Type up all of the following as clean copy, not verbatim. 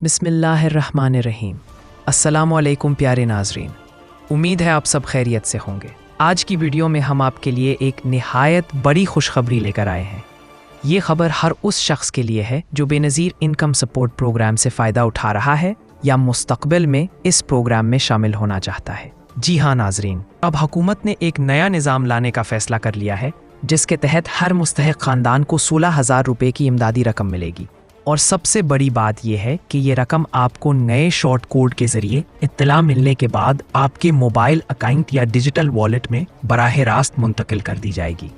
बिस्मिल्लाहिर्रहमानिर्रहीम। अस्सलामुअलैकुम प्यारे नाजरीन, उम्मीद है आप सब खैरियत से होंगे। आज की वीडियो में हम आपके लिए एक निहायत बड़ी खुशखबरी लेकर आए हैं। ये खबर हर उस शख्स के लिए है जो बेनज़ीर इनकम सपोर्ट प्रोग्राम से फ़ायदा उठा रहा है या मुस्तक़बिल में इस प्रोग्राम में शामिल होना चाहता है। जी हाँ नाजरीन, अब हुकूमत ने एक नया निज़ाम लाने का फ़ैसला कर लिया है जिसके तहत हर मुस्तहिक़ ख़ानदान को 16,000 रुपये की इमदादी रकम मिलेगी। और सबसे बड़ी बात यह है कि ये रकम आपको नए शॉर्ट कोड के ज़रिए इत्तला मिलने के बाद आपके मोबाइल अकाउंट या डिजिटल वॉलेट में बराह रास्त मुंतकिल कर दी जाएगी।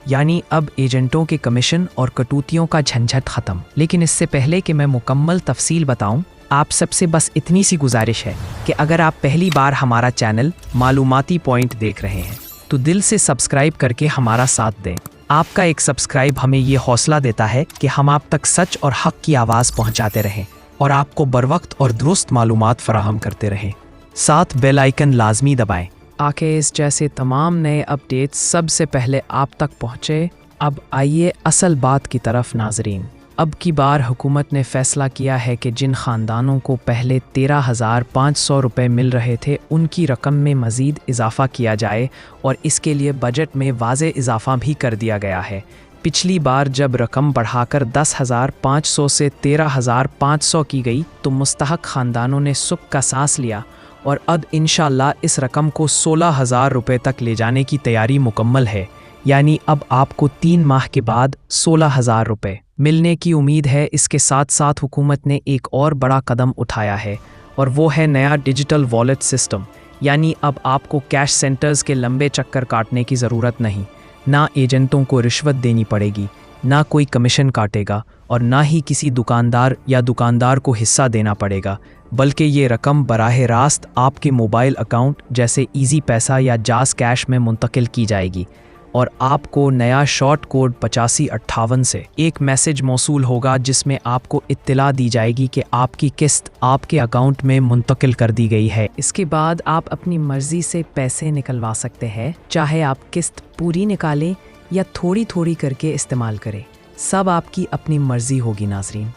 यानी अब एजेंटों के कमीशन और कटौतियों का झंझट ख़त्म। लेकिन इससे पहले कि मैं मुकम्मल तफसील बताऊं, आप सबसे बस इतनी सी गुजारिश है कि अगर आप पहली बार हमारा चैनल मालूमाती पॉइंट देख रहे हैं तो दिल से सब्सक्राइब करके हमारा साथ दें। आपका एक सब्सक्राइब हमें ये हौसला देता है कि हम आप तक सच और हक की आवाज़ पहुंचाते रहें और आपको बरवक्त और दुरुस्त मालूमात फराहम करते रहें। साथ बेल आइकन लाजमी दबाएं आके इस जैसे तमाम नए अपडेट्स सबसे पहले आप तक पहुंचे। अब आइए असल बात की तरफ नाजरीन। अब की बार हुकूमत ने फ़ैसला किया है कि जिन ख़ानदानों को पहले 13,500 रुपये मिल रहे थे उनकी रकम में मज़ीद इजाफ़ा किया जाए और इसके लिए बजट में वाज़े इजाफ़ा भी कर दिया गया है। पिछली बार जब रकम बढ़ाकर 10,500 से 13,500 की गई तो मुस्तहक़ ख़ानदानों ने सुख का सांस लिया और अब इंशाअल्लाह इस रकम को 16,000 रुपये तक ले जाने की तैयारी मुकम्मल है। यानी अब आपको 3 माह के बाद 16,000 रुपये मिलने की उम्मीद है। इसके साथ साथ हुकूमत ने एक और बड़ा कदम उठाया है और वो है नया डिजिटल वॉलेट सिस्टम। यानी अब आपको कैश सेंटर्स के लंबे चक्कर काटने की ज़रूरत नहीं, ना एजेंटों को रिश्वत देनी पड़ेगी, ना कोई कमीशन काटेगा और ना ही किसी दुकानदार को हिस्सा देना पड़ेगा, बल्कि ये रकम बराह रास्त आपके मोबाइल अकाउंट जैसे ईजी पैसा या जास कैश में मुंतकिल की जाएगी और आपको नया शॉर्ट कोड 8558 से एक मैसेज मौसूल होगा जिसमें आपको इत्तला दी जाएगी कि आपकी किस्त आपके अकाउंट में मुंतकिल कर दी गई है। इसके बाद आप अपनी मर्ज़ी से पैसे निकलवा सकते हैं, चाहे आप किस्त पूरी निकालें या थोड़ी थोड़ी करके इस्तेमाल करें, सब आपकी अपनी मर्ज़ी होगी नाजरीन।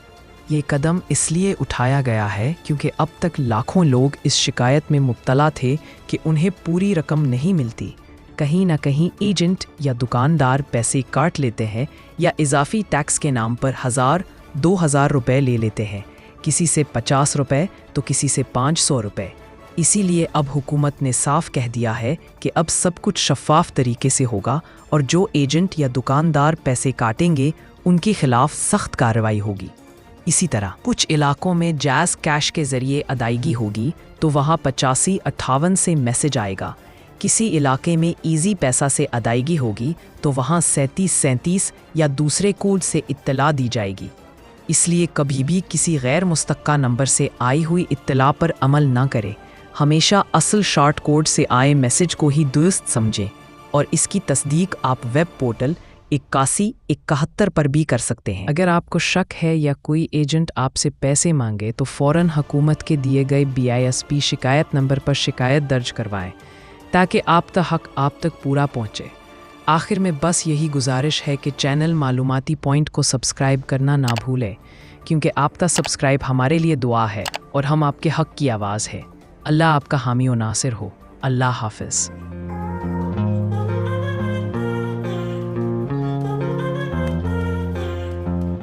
ये कदम इसलिए उठाया गया है क्योंकि अब तक लाखों लोग इस शिकायत में मुब्तला थे कि उन्हें पूरी रकम नहीं मिलती। कहीं ना कहीं एजेंट या दुकानदार पैसे काट लेते हैं या इजाफी टैक्स के नाम पर 1,000-2,000 रुपये ले लेते हैं, किसी से 50 रुपये तो किसी से 500 रुपये। इसीलिए अब हुकूमत ने साफ कह दिया है कि अब सब कुछ शफ़ाफ तरीके से होगा और जो एजेंट या दुकानदार पैसे काटेंगे उनके खिलाफ सख्त कार्रवाई होगी। इसी तरह कुछ इलाकों में जैज़ कैश के ज़रिए अदायगी होगी तो वहाँ 8558 से मैसेज आएगा। किसी इलाके में ईजी पैसा से अदायगी होगी तो वहाँ 3737 या दूसरे कोड से इत्तला दी जाएगी। इसलिए कभी भी किसी गैर मुस्तक्का नंबर से आई हुई इत्तला पर अमल ना करें। हमेशा असल शॉर्ट कोड से आए मैसेज को ही दुरुस्त समझें और इसकी तस्दीक आप वेब पोर्टल 8171 पर भी कर सकते हैं। अगर आपको शक है या कोई एजेंट आपसे पैसे मांगे तो फ़ौरन हुकूमत के दिए गए BISP शिकायत नंबर पर शिकायत दर्ज करवाएं ताकि आप तक पूरा पहुँचे। आखिर में बस यही गुजारिश है कि चैनल मालूमाती पॉइंट को सब्सक्राइब करना ना भूलें, क्योंकि आपका सब्सक्राइब हमारे लिए दुआ है और हम आपके हक़ की आवाज़ है। अल्लाह आपका हामी और नासिर हो। अल्लाह हाफ़िज़।